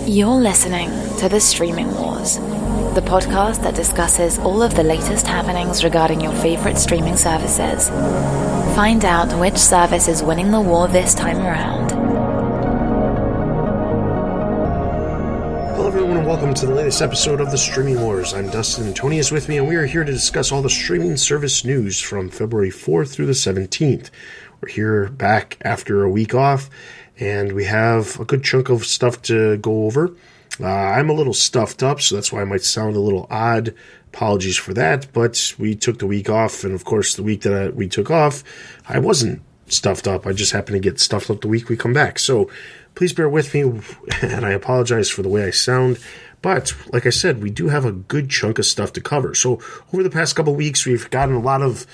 You're listening to The Streaming Wars, the podcast that discusses all of the latest happenings regarding your favorite streaming services. Find out which service is winning the war this time around. Hello everyone and welcome to the latest episode of The Streaming Wars. I'm Dustin and Tony is with me and we are here to discuss all the streaming service news from February 4th through the 17th. We're here back after a week off and we have a good chunk of stuff to go over. I'm a little stuffed up, so that's why I might sound a little odd. Apologies for that, but we took the week off, and of course the week that we took off, I wasn't stuffed up. I just happened to get stuffed up the week we come back. So please bear with me, and I apologize for the way I sound. But like I said, we do have a good chunk of stuff to cover. So over the past couple of weeks, we've gotten a lot of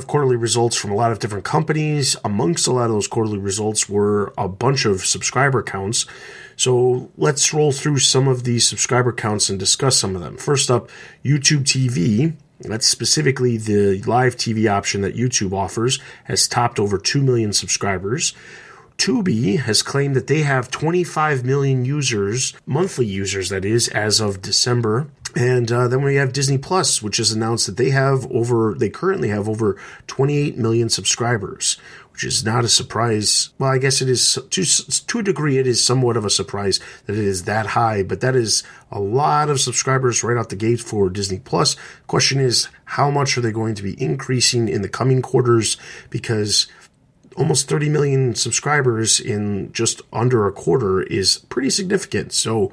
quarterly results from a lot of different companies. Amongst a lot of those quarterly results were a bunch of subscriber counts. So let's roll through some of these subscriber counts and discuss some of them. First up, YouTube TV. That's specifically the live TV option that YouTube offers, has topped over 2 million subscribers. Tubi has claimed that they have 25 million users, monthly users that is, as of December. And then we have Disney Plus, which has announced that they currently have over 28 million subscribers, which is not a surprise. Well, I guess it is to a degree. It is somewhat of a surprise that it is that high, but that is a lot of subscribers right out the gate for Disney Plus. Question is, how much are they going to be increasing in the coming quarters? Because almost 30 million subscribers in just under a quarter is pretty significant. So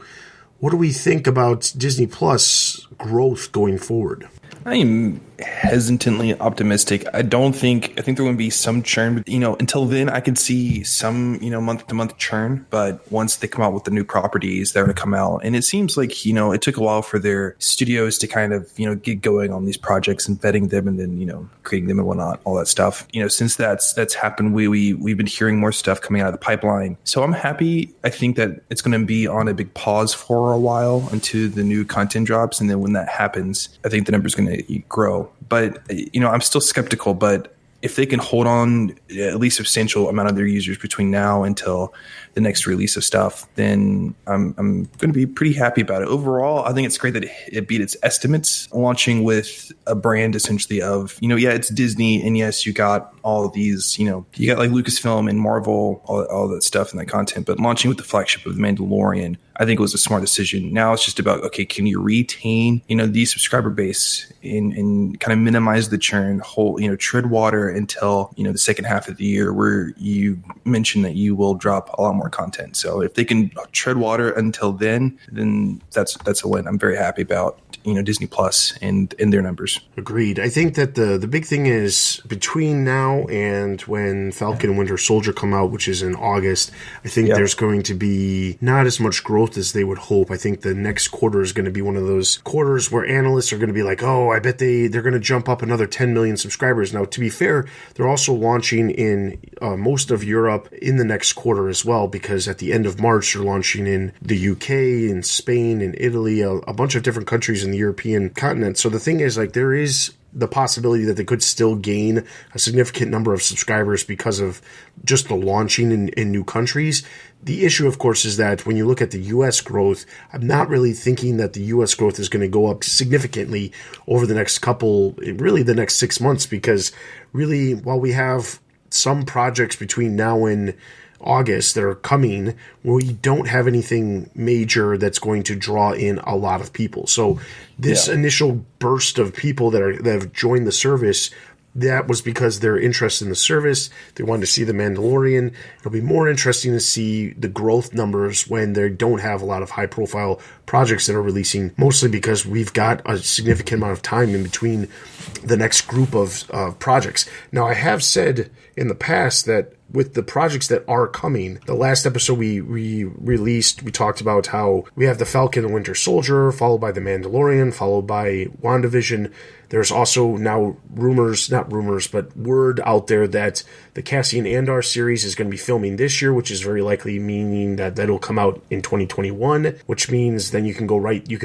what do we think about Disney Plus growth going forward? I am hesitantly optimistic. I think there will be some churn, but until then I could see some, month to month churn, but once they come out with the new properties, they're going to come out. And it seems like, it took a while for their studios to kind of, get going on these projects and vetting them and then, creating them and whatnot, all that stuff. Since that's happened, we've been hearing more stuff coming out of the pipeline. So I'm happy. I think that it's going to be on a big pause for a while until the new content drops. And then when that happens, I think the number's going to grow. But, I'm still skeptical, but if they can hold on at least a substantial amount of their users between now until the next release of stuff, then I'm going to be pretty happy about it. Overall, I think it's great that it beat its estimates, launching with a brand essentially of, it's Disney, and yes, you got all of these, you got like Lucasfilm and Marvel, all that stuff and that content, but launching with the flagship of The Mandalorian, I think it was a smart decision. Now it's just about, okay, can you retain, the subscriber base and kind of minimize the churn, tread water until, the second half of the year where you mentioned that you will drop a lot more content. So if they can tread water until then that's a win. I'm very happy about, Disney Plus and their numbers. Agreed. I think that the big thing is between now and when Falcon and Winter Soldier come out, which is in August, I think there's going to be not as much growth as they would hope. I think the next quarter is going to be one of those quarters where analysts are going to be like, oh, I bet they're going to jump up another 10 million subscribers. Now, to be fair, they're also launching in most of Europe in the next quarter as well, because at the end of March, they're launching in the UK, in Spain, in Italy, a bunch of different countries in the European continent. So the thing is, there is the possibility that they could still gain a significant number of subscribers because of just the launching in new countries. The issue, of course, is that when you look at the U.S. growth, I'm not really thinking that the U.S. growth is going to go up significantly over the next 6 months, because really, while we have some projects between now and August that are coming, we don't have anything major that's going to draw in a lot of people. So this initial burst of people that have joined the service, that was because they're interested in the service. They wanted to see The Mandalorian. It'll be more interesting to see the growth numbers when they don't have a lot of high-profile projects that are releasing, mostly because we've got a significant amount of time in between the next group of projects. Now, I have said in the past that with the projects that are coming, the last episode we released, we talked about how we have the Falcon and Winter Soldier, followed by The Mandalorian, followed by WandaVision. There's also now word out there that the Cassian Andor series is going to be filming this year, which is very likely meaning that that'll come out in 2021, which means then you can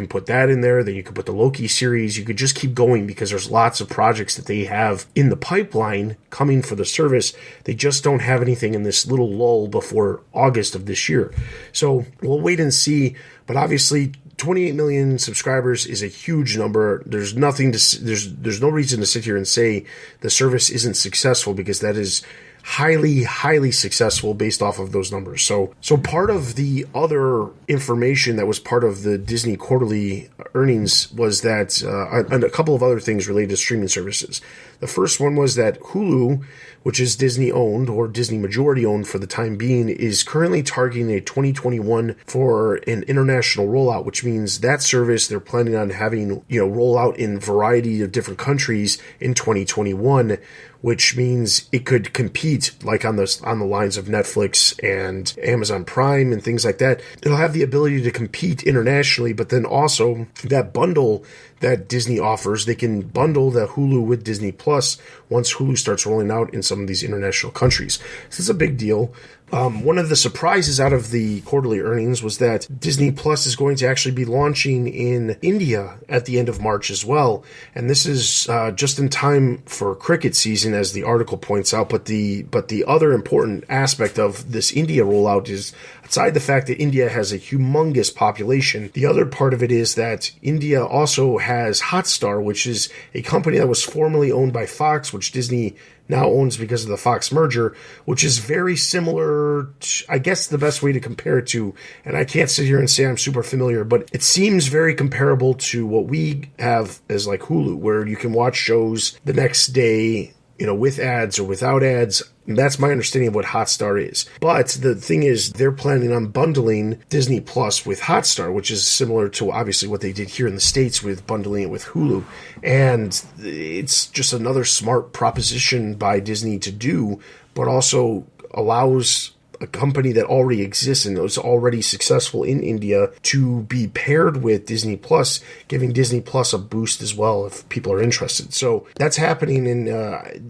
put that in there, then you can put the Loki series, you could just keep going because there's lots of projects that they have in the pipeline coming for the service. They just don't have have anything in this little lull before August of this year. So we'll wait and see. But obviously, 28 million subscribers is a huge number. There's nothing to there's no reason to sit here and say the service isn't successful, because that is highly successful based off of those numbers. So part of the other information that was part of the Disney quarterly earnings was that a couple of other things related to streaming services. The first one was that Hulu, which is Disney owned or Disney majority owned for the time being, is currently targeting a 2021 for an international rollout, which means that service they're planning on having, roll out in a variety of different countries in 2021, which means it could compete like on the lines of Netflix and Amazon Prime and things like that. It'll have the ability to compete internationally, but then also that bundle that Disney offers, they can bundle the Hulu with Disney Plus once Hulu starts rolling out in some of these international countries. So it's a big deal. One of the surprises out of the quarterly earnings was that Disney Plus is going to actually be launching in India at the end of March as well. And this is just in time for cricket season, as the article points out. But the other important aspect of this India rollout is, aside the fact that India has a humongous population, the other part of it is that India also has Hotstar, which is a company that was formerly owned by Fox, which Disney now owns because of the Fox merger, which is very similar to, I guess the best way to compare it to, and I can't sit here and say I'm super familiar, but it seems very comparable to what we have as like Hulu, where you can watch shows the next day, with ads or without ads. That's my understanding of what Hotstar is. But the thing is, they're planning on bundling Disney Plus with Hotstar, which is similar to obviously what they did here in the States with bundling it with Hulu. And it's just another smart proposition by Disney to do, but also allows a company that already exists and is already successful in India to be paired with Disney Plus, giving Disney Plus a boost as well if people are interested. So that's happening, and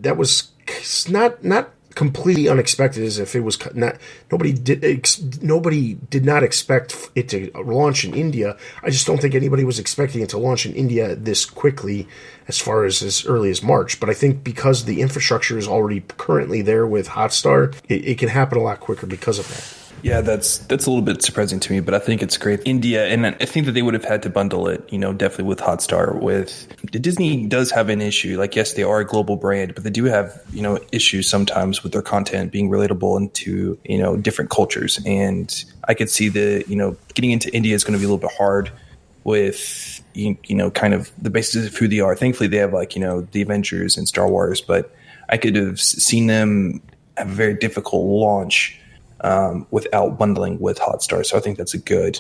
that was not completely unexpected, as if it was not. Nobody did not expect it to launch in India. I just don't think anybody was expecting it to launch in India this quickly, as early as March. But I think because the infrastructure is already currently there with Hotstar, it can happen a lot quicker because of that. Yeah, that's a little bit surprising to me, but I think it's great. India, and I think that they would have had to bundle it, definitely with Hotstar. Disney does have an issue. Like, yes, they are a global brand, but they do have, issues sometimes with their content being relatable into, different cultures. And I could see getting into India is going to be a little bit hard with, kind of the basis of who they are. Thankfully, they have the Avengers and Star Wars, but I could have seen them have a very difficult launch without bundling with Hotstar. So I think that's a good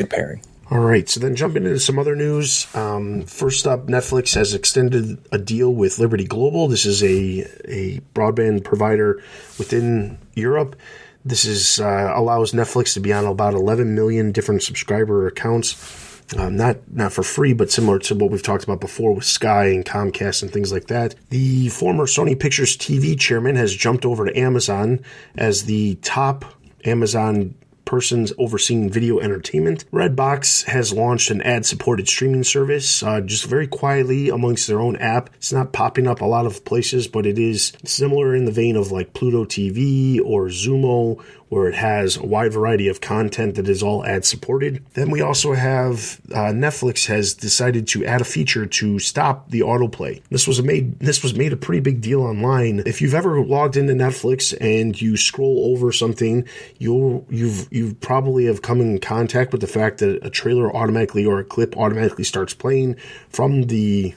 pairing. All right, so then jumping into some other news. First up, Netflix has extended a deal with Liberty Global. This is a broadband provider within Europe. This allows Netflix to be on about 11 million different subscriber accounts. Not for free, but similar to what we've talked about before with Sky and Comcast and things like that. The former Sony Pictures TV chairman has jumped over to Amazon as the top Amazon persons overseeing video entertainment. Redbox has launched an ad-supported streaming service just very quietly amongst their own app. It's not popping up a lot of places, but it is similar in the vein of like Pluto TV or Zumo, where it has a wide variety of content that is all ad-supported. Then we also have Netflix has decided to add a feature to stop the autoplay. This was made a pretty big deal online. If you've ever logged into Netflix and you scroll over something, you've probably have come in contact with the fact that a trailer automatically or a clip automatically starts playing from the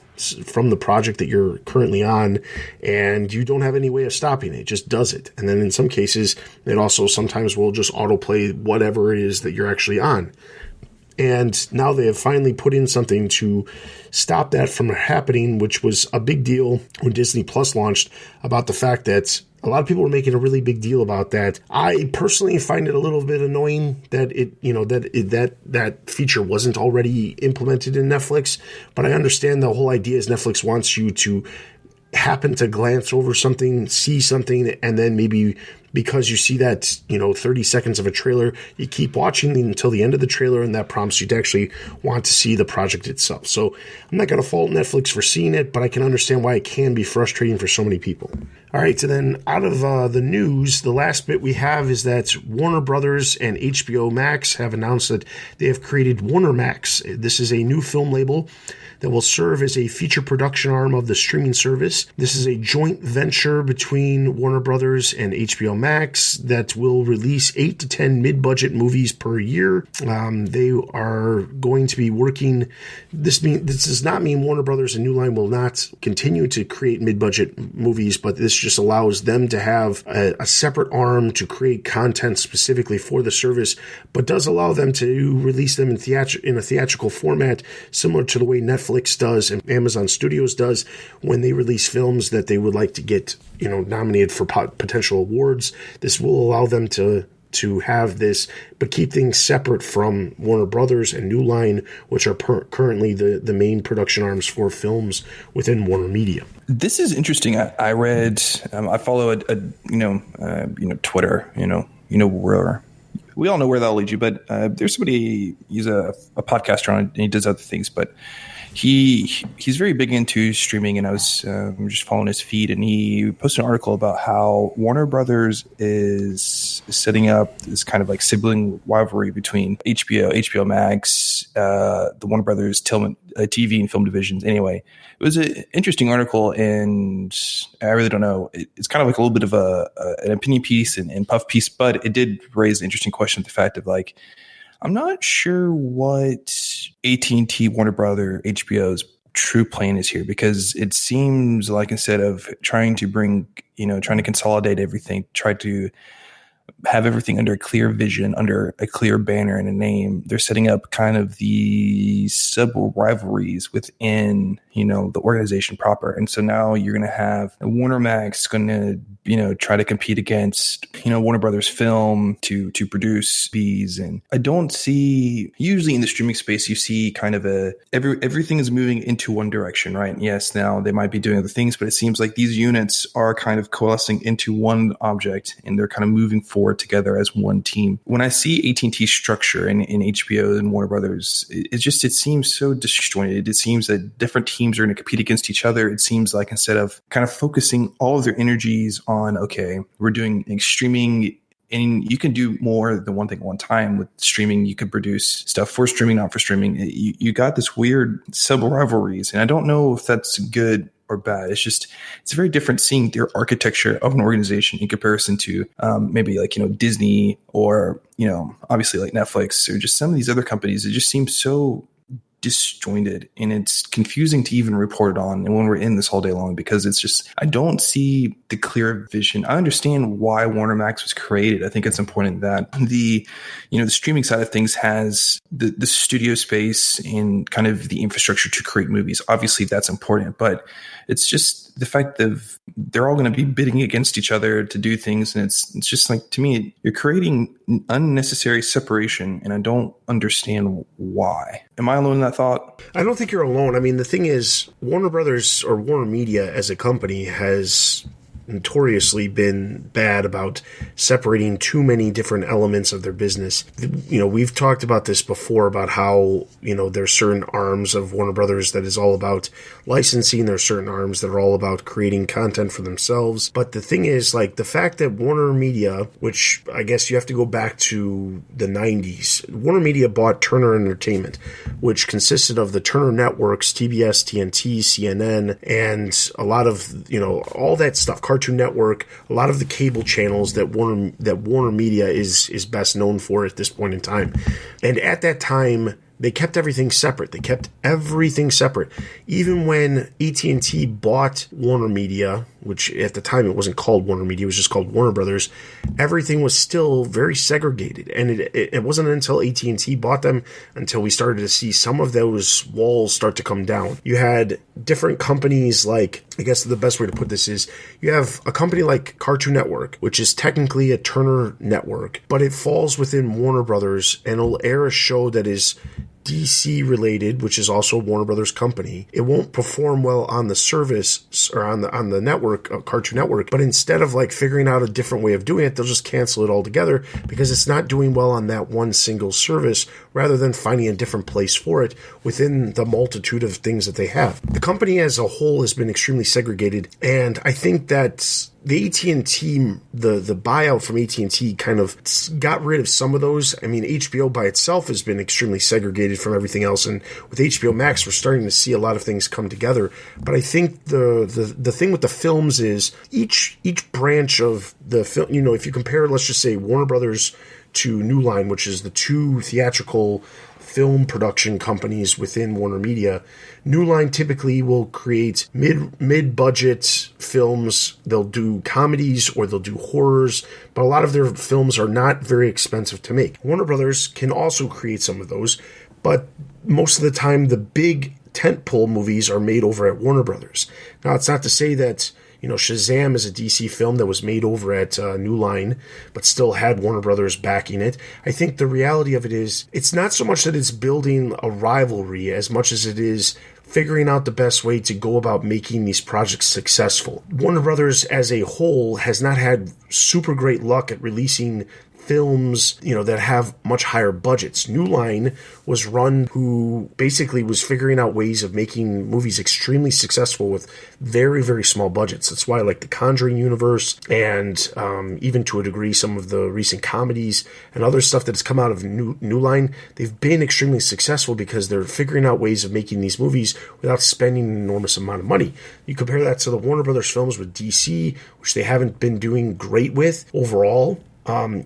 project that you're currently on, and you don't have any way of stopping it. It just does it. And then in some cases, it also sometimes will just autoplay whatever it is that you're actually on. And now they have finally put in something to stop that from happening, which was a big deal when Disney Plus launched, about the fact that a lot of people were making a really big deal about that. I personally find it a little bit annoying that that feature wasn't already implemented in Netflix, but I understand the whole idea is Netflix wants you to happen to glance over something, see something, and then maybe because you see that 30 seconds of a trailer, you keep watching until the end of the trailer, and that prompts you to actually want to see the project itself. So I'm not going to fault Netflix for seeing it, but I can understand why it can be frustrating for so many people. All right, so then out of the news, the last bit we have is that Warner Brothers and HBO Max have announced that they have created WarnerMax. This is a new film label that will serve as a feature production arm of the streaming service. This is a joint venture between Warner Brothers and HBO Max that will release 8 to 10 mid-budget movies per year. They are going to be working. This does not mean Warner Brothers and New Line will not continue to create mid-budget movies, but this just allows them to have a separate arm to create content specifically for the service, but does allow them to release them in a theatrical format, similar to the way Netflix does and Amazon Studios does when they release films that they would like to get, nominated for potential awards. This will allow them to have this, but keep things separate from Warner Brothers and New Line, which are currently the main production arms for films within Warner Media. This is interesting. I read, I follow Twitter. Where we all know where that'll lead you, but there's somebody, he's a podcaster on it, and he does other things, but he's very big into streaming, and I was just following his feed, and he posted an article about how Warner Brothers is setting up this kind of like sibling rivalry between HBO Max, the Warner Brothers TV and film divisions. Anyway, it was an interesting article, and I really don't know. It's kind of like a little bit of an opinion piece and puff piece, but it did raise an interesting question of the fact of like, I'm not sure what AT&T, Warner Brother, HBO's true plan is here, because it seems like instead of trying to consolidate everything, try to have everything under a clear vision, under a clear banner and a name, they're setting up kind of the sub rivalries within, the organization proper. And so now you're going to have WarnerMax going to, try to compete against, Warner Brothers Film to produce these. And I don't see, usually in the streaming space, you see kind of everything is moving into one direction, right? And yes, now they might be doing other things, but it seems like these units are kind of coalescing into one object, and they're kind of moving forward together as one team. When I see AT&T structure in HBO and Warner Brothers, it seems so disjointed. It seems that different teams are going to compete against each other. It seems like instead of kind of focusing all of their energies on, okay, we're doing streaming, and you can do more than one thing at one time. With streaming, you could produce stuff for streaming, not for streaming. You got this weird sub rivalries, and I don't know if that's good or bad. It's very different seeing their architecture of an organization in comparison to maybe like, Disney or, obviously like Netflix or just some of these other companies. It just seems so disjointed, and it's confusing to even report on, and when we're in this all day long, because it's just, I don't see the clear vision. I understand why WarnerMax was created. I think it's important that the streaming side of things has the studio space and kind of the infrastructure to create movies. Obviously that's important, but it's just the fact that they're all going to be bidding against each other to do things. And it's just like, to me, you're creating unnecessary separation, and I don't understand why. Am I alone in that thought? I don't think you're alone. I mean, the thing is, Warner Brothers or Warner Media as a company has notoriously been bad about separating too many different elements of their business. We've talked about this before, about how, there's certain arms of Warner Brothers that is all about licensing. There's certain arms that are all about creating content for themselves. But the thing is, like, the fact that Warner Media, which I guess you have to go back to the 90s, Warner Media bought Turner Entertainment, which consisted of the Turner networks, TBS, TNT, CNN, and a lot of, all that stuff, Cartoon Network, a lot of the cable channels that Warner Media is best known for at this point in time. And at that time, they kept everything separate. Even when AT&T bought Warner Media, which at the time it wasn't called Warner Media, it was just called Warner Brothers, everything was still very segregated. And it wasn't until AT&T bought them until we started to see some of those walls start to come down. You had different companies like, I guess the best way to put this is, you have a company like Cartoon Network, which is technically a Turner network, but it falls within Warner Brothers, and it'll air a show that is DC related, which is also a Warner Brothers company. It won't perform well on the service or on the network, Cartoon Network, but instead of like figuring out a different way of doing it, they'll just cancel it altogether because it's not doing well on that one single service, rather than finding a different place for it within the multitude of things that they have. The company as a whole has been extremely segregated, and I think that the AT&T, the buyout from AT&T kind of got rid of some of those. I mean, HBO by itself has been extremely segregated from everything else, and with HBO Max, we're starting to see a lot of things come together. But I think the thing with the films is each branch of the film, you know, if you compare, let's just say Warner Brothers to New Line, which is the two theatrical film production companies within Warner Media, New Line typically will create mid-budget films. They'll do comedies or they'll do horrors, but a lot of their films are not very expensive to make. Warner Brothers can also create some of those, but most of the time the big tentpole movies are made over at Warner Brothers. Now, it's not to say that, you know, Shazam is a DC film that was made over at New Line, but still had Warner Brothers backing it. I think the reality of it is, it's not so much that it's building a rivalry as much as it is figuring out the best way to go about making these projects successful. Warner Brothers as a whole has not had super great luck at releasing films, you know, that have much higher budgets. New Line was run who basically was figuring out ways of making movies extremely successful with very, very small budgets. That's why, like, the Conjuring universe and even to a degree some of the recent comedies and other stuff that has come out of New Line, they've been extremely successful because they're figuring out ways of making these movies without spending an enormous amount of money. You compare that to the Warner Brothers films with DC, which they haven't been doing great with overall.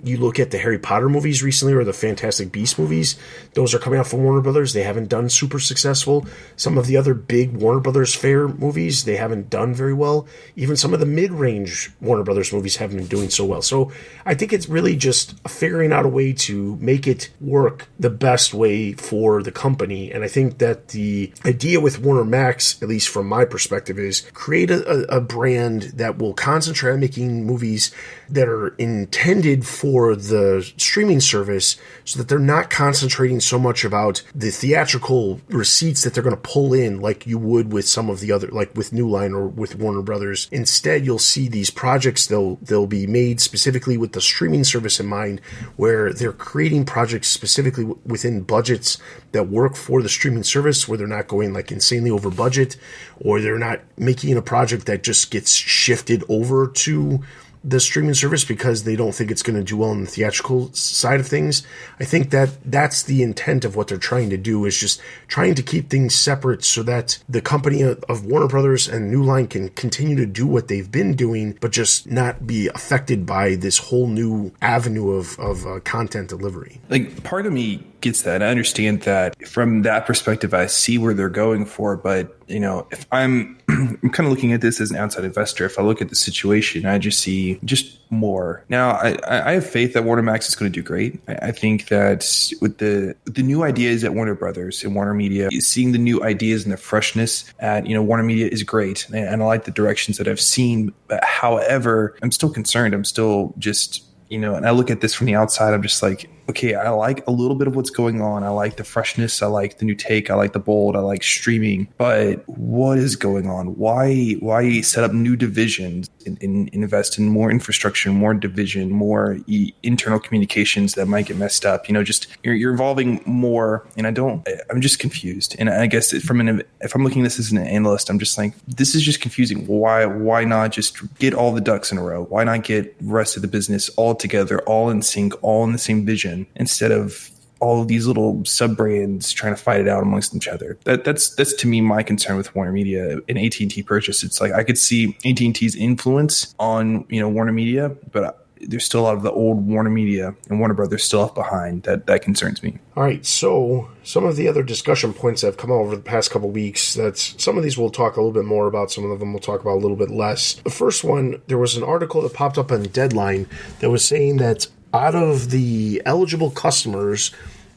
You look at the Harry Potter movies recently or the Fantastic Beasts movies. Those are coming out from Warner Brothers. They haven't done super successful. Some of the other big Warner Brothers fair movies, they haven't done very well. Even some of the mid-range Warner Brothers movies haven't been doing so well. So I think it's really just figuring out a way to make it work the best way for the company. And I think that the idea with WarnerMax, at least from my perspective, is create a brand that will concentrate on making movies that are intended for the streaming service so that they're not concentrating so much about the theatrical receipts that they're going to pull in like you would with some of the other, like with New Line or with Warner Brothers. Instead, you'll see these projects, they'll be made specifically with the streaming service in mind, where they're creating projects specifically within budgets that work for the streaming service, where they're not going like insanely over budget, or they're not making a project that just gets shifted over to the streaming service because they don't think it's going to do well on the theatrical side of things. I think that that's the intent of what they're trying to do, is just trying to keep things separate so that the company of Warner Brothers and New Line can continue to do what they've been doing, but just not be affected by this whole new avenue of content delivery. Like, part of me gets that. I understand that from that perspective. I see where they're going for, but you know, if I'm kind of looking at this as an outside investor, if I look at the situation, I just see just more. Now, I have faith that WarnerMax is going to do great. I think that with the new ideas at Warner Brothers and Warner Media, seeing the new ideas and the freshness at, you know, Warner Media is great, and I like the directions that I've seen. But however, I'm still concerned. I'm still just, you know, and I look at this from the outside, I'm just like, okay, I like a little bit of what's going on. I like the freshness. I like the new take. I like the bold. I like streaming. But what is going on? Why set up new divisions and invest in more infrastructure, more division, more internal communications that might get messed up? You know, just you're involving more, and I'm just confused. And I guess if I'm looking at this as an analyst, I'm just like, this is just confusing. Why not just get all the ducks in a row? Why not get the rest of the business all together, all in sync, all in the same vision, instead of all of these little sub brands trying to fight it out amongst each other? That's to me my concern with Warner Media and AT&T purchase. It's like I could see AT&T's influence on, you know, Warner Media, but there's still a lot of the old Warner Media and Warner Brothers still left behind. That concerns me. All right, so some of the other discussion points that have come out over the past couple of weeks, some of these we'll talk a little bit more about, some of them we'll talk about a little bit less. The first one, there was an article that popped up on Deadline that was saying that out of the eligible customers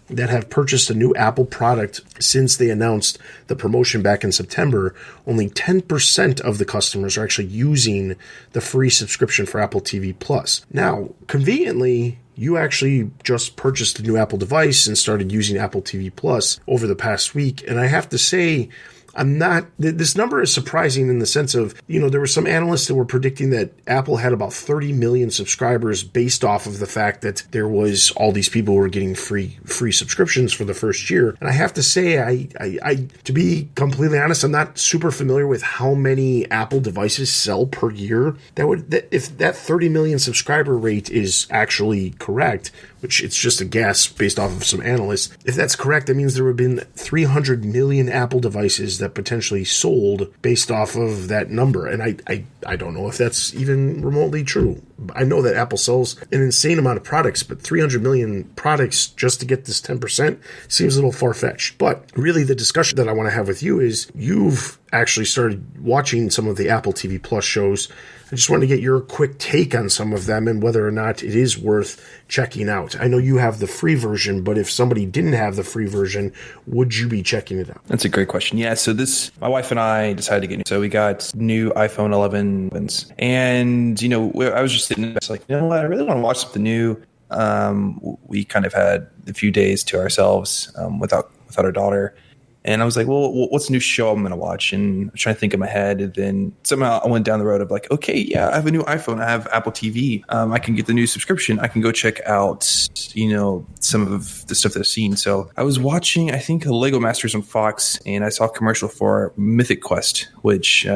that have purchased a new Apple product since they announced the promotion back in September, only 10% of the customers are actually using the free subscription for Apple TV Plus. Now, conveniently, you actually just purchased a new Apple device and started using Apple TV Plus over the past week, and I have to say, I'm not, this number is surprising in the sense of, there were some analysts that were predicting that Apple had about 30 million subscribers based off of the fact that there was all these people who were getting free subscriptions for the first year. And I have to say, I to be completely honest, I'm not super familiar with how many Apple devices sell per year. If that 30 million subscriber rate is actually correct, which it's just a guess based off of some analysts, if that's correct, that means there would have been 300 million Apple devices that potentially sold based off of that number. And I don't know if that's even remotely true. I know that Apple sells an insane amount of products, but 300 million products just to get this 10% seems a little far-fetched. But really the discussion that I want to have with you is you've actually started watching some of the Apple TV Plus shows. I just wanted to get your quick take on some of them and whether or not it is worth checking out. I know you have the free version, but if somebody didn't have the free version, would you be checking it out? That's a great question. Yeah, so my wife and I decided to get new. So we got new iPhone 11s. And, I was just sitting there, like, you know what, I really want to watch something new. We kind of had a few days to ourselves without our daughter. And I was like, well, what's the new show I'm going to watch? And I'm trying to think in my head. And then somehow I went down the road of like, okay, yeah, I have a new iPhone. I have Apple TV. I can get the new subscription. I can go check out, some of the stuff that I've seen. So I was watching, I think, Lego Masters on Fox, and I saw a commercial for Mythic Quest, which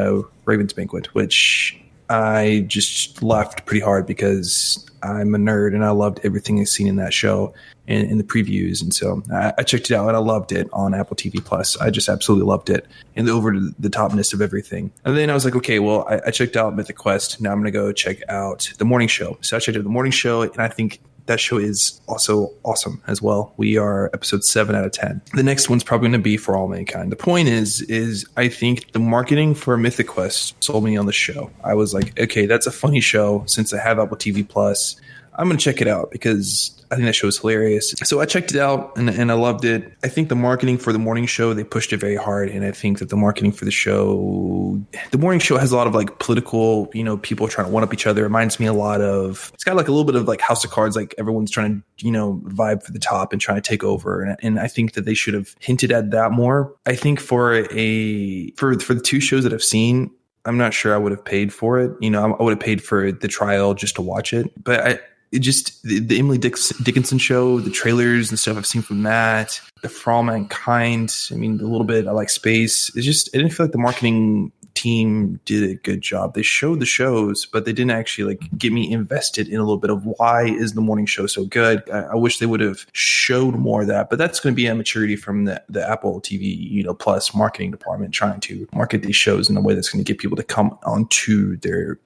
Raven's Banquet, which I just laughed pretty hard because I'm a nerd and I loved everything I've seen in that show and in the previews. And so I checked it out and I loved it on Apple TV Plus. I just absolutely loved it and the over the topness of everything. And then I was like, okay, well, I checked out Mythic Quest. Now I'm going to go check out The Morning Show. So I checked out The Morning Show, and I think that show is also awesome as well. We are episode 7 out of 10. The next one's probably going to be For All Mankind. The point is I think the marketing for Mythic Quest sold me on the show. I was like, okay, that's a funny show. Since I have Apple TV Plus, I'm going to check it out because I think that show is hilarious. So I checked it out and I loved it. I think the marketing for The Morning Show, they pushed it very hard. And I think that the marketing for The Morning Show has a lot of like political, people trying to one up each other. It reminds me a lot of, it's got like a little bit of like House of Cards, like everyone's trying to, vibe for the top and trying to take over. And I think that they should have hinted at that more. I think for the two shows that I've seen, I'm not sure I would have paid for it. I would have paid for the trial just to watch it. But the Emily Dickinson show, the trailers and stuff I've seen from that, the For All Mankind, a little bit, I like space. I didn't feel like the marketing team did a good job. They showed the shows, but they didn't actually like get me invested in a little bit of why is the morning show so good. I wish they would have showed more of that, but that's going to be a maturity from the Apple TV, Plus marketing department trying to market these shows in a way that's going to get people to come onto their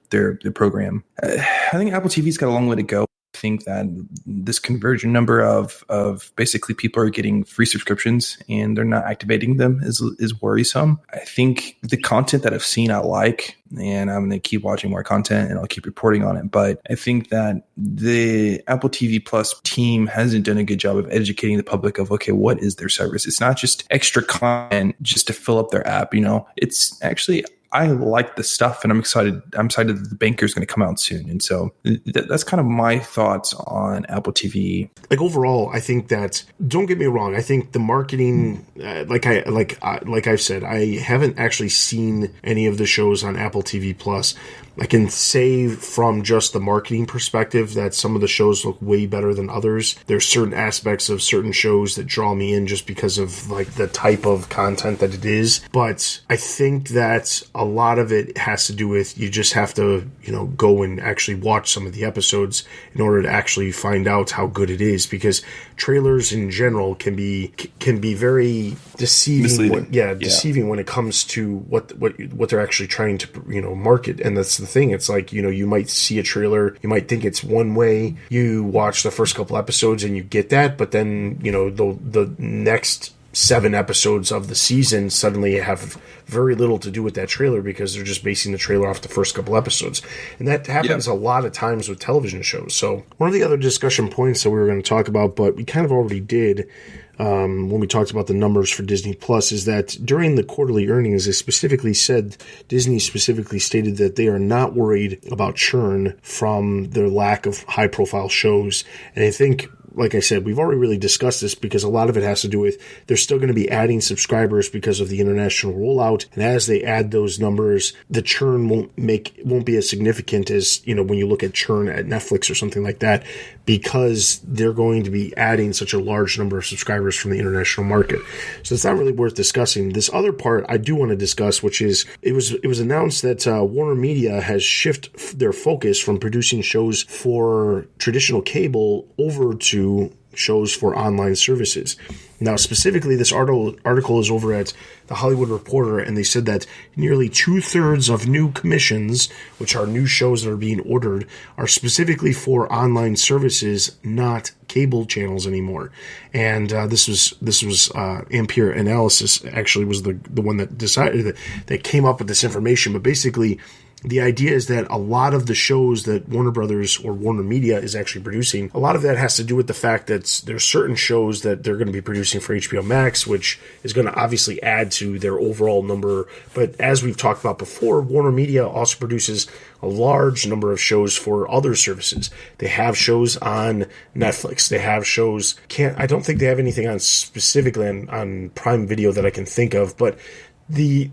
program. I think Apple TV's got a long way to go. I think that this conversion number of basically people are getting free subscriptions and they're not activating them is worrisome. I think the content that I've seen I like, and I'm going to keep watching more content and I'll keep reporting on it. But I think that the Apple TV Plus team hasn't done a good job of educating the public of, okay, what is their service? It's not just extra content just to fill up their app. It's actually, I like the stuff and I'm excited that The Banker is going to come out soon. And so that's kind of my thoughts on Apple TV. Like overall, I think that, don't get me wrong, I think the marketing, like I've said, I haven't actually seen any of the shows on Apple TV Plus. I can say from just the marketing perspective that some of the shows look way better than others. There's certain aspects of certain shows that draw me in just because of like the type of content that it is. But I think that a lot of it has to do with you just have to, go and actually watch some of the episodes in order to actually find out how good it is, because trailers in general can be very deceiving. Deceiving when it comes to what they're actually trying to, market. And that's the thing. It's like, you might see a trailer, you might think it's one way, you watch the first couple episodes and you get that, but then, the next 7 episodes of the season suddenly have very little to do with that trailer because they're just basing the trailer off the first couple episodes. And that happens a lot of times with television shows. So one of the other discussion points that we were going to talk about, but we kind of already did when we talked about the numbers for Disney Plus, is that during the quarterly earnings, Disney specifically stated that they are not worried about churn from their lack of high-profile shows. And I think like I said, we've already really discussed this because a lot of it has to do with they're still going to be adding subscribers because of the international rollout. And as they add those numbers, the churn won't be as significant as, when you look at churn at Netflix or something like that, because they're going to be adding such a large number of subscribers from the international market. So it's not really worth discussing. This other part I do want to discuss, which is it was announced that Warner Media has shifted their focus from producing shows for traditional cable over to shows for online services. Now, specifically, this article is over at The Hollywood Reporter, and they said that nearly 2/3 of new commissions, which are new shows that are being ordered, are specifically for online services, not cable channels anymore. And this was Ampere Analysis actually was the one that decided that came up with this information. But basically, the idea is that a lot of the shows that Warner Brothers or Warner Media is actually producing, a lot of that has to do with the fact that there's certain shows that they're going to be producing for HBO Max, which is going to obviously add to their overall number. But as we've talked about before, Warner Media also produces a large number of shows for other services. They have shows on Netflix. They have shows, I don't think they have anything on specifically on Prime Video that I can think of, but the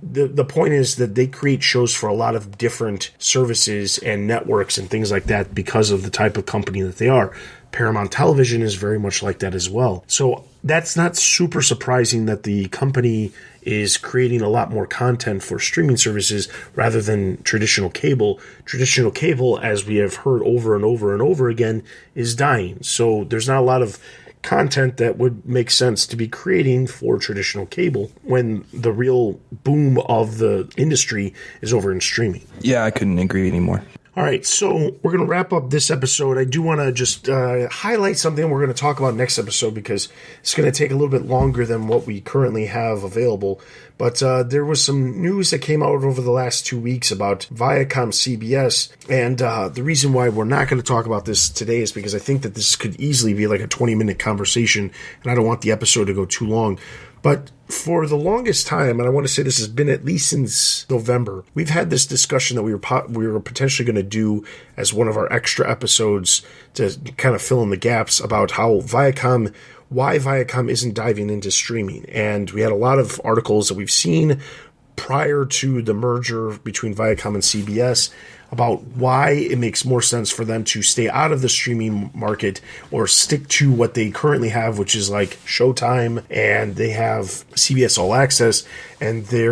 point is that they create shows for a lot of different services and networks and things like that because of the type of company that they are. Paramount Television is very much like that as well. So that's not super surprising that the company is creating a lot more content for streaming services rather than traditional cable. Traditional cable, as we have heard over and over and over again, is dying. So there's not a lot of content that would make sense to be creating for traditional cable when the real boom of the industry is over in streaming. Yeah, I couldn't agree anymore. All right, so we're going to wrap up this episode. I do want to just highlight something we're going to talk about next episode because it's going to take a little bit longer than what we currently have available. But there was some news that came out over the last 2 weeks about Viacom CBS. And the reason why we're not going to talk about this today is because I think that this could easily be like a 20-minute conversation, and I don't want the episode to go too long. But for the longest time, and I want to say this has been at least since November, we've had this discussion that we were potentially going to do as one of our extra episodes to kind of fill in the gaps about why Viacom isn't diving into streaming. And we had a lot of articles that we've seen prior to the merger between Viacom and CBS about why it makes more sense for them to stay out of the streaming market or stick to what they currently have, which is like Showtime, and they have CBS All Access, and they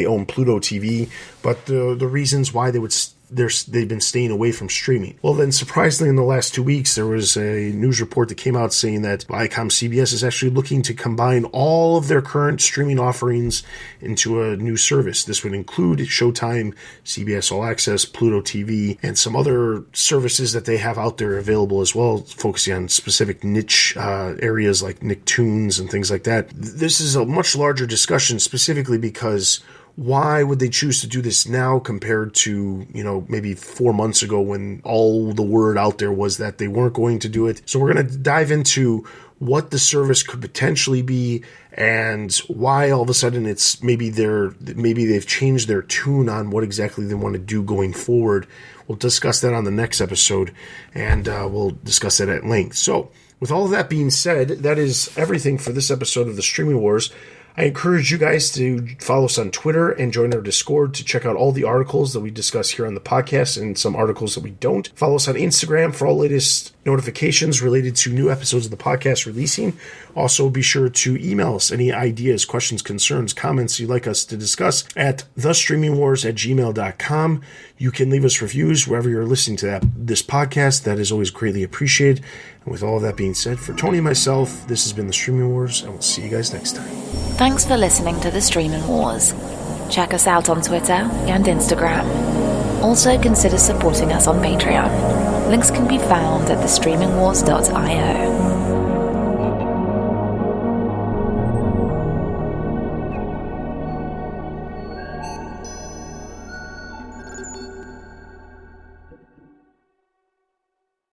own Pluto TV. But the reasons why they've been staying away from streaming. Well, then surprisingly, in the last 2 weeks, there was a news report that came out saying that Viacom CBS is actually looking to combine all of their current streaming offerings into a new service. This would include Showtime, CBS All Access, Pluto TV, and some other services that they have out there available as well, focusing on specific niche areas like Nicktoons and things like that. This is a much larger discussion specifically because why would they choose to do this now compared to, maybe 4 months ago when all the word out there was that they weren't going to do it? So we're going to dive into what the service could potentially be and why all of a sudden it's maybe they've changed their tune on what exactly they want to do going forward. We'll discuss that on the next episode, and we'll discuss that at length. So with all of that being said, that is everything for this episode of the Streaming Wars. I encourage you guys to follow us on Twitter and join our Discord to check out all the articles that we discuss here on the podcast and some articles that we don't. Follow us on Instagram for all latest notifications related to new episodes of the podcast releasing. Also, be sure to email us any ideas, questions, concerns, comments you'd like us to discuss at thestreamingwars@gmail.com. You can leave us reviews wherever you're listening to this podcast. That is always greatly appreciated. And with all of that being said, for Tony and myself, this has been the Streaming Wars, and we'll see you guys next time. Thanks for listening to the Streaming Wars. Check us out on Twitter and Instagram. Also consider supporting us on Patreon. Links can be found at thestreamingwars.io.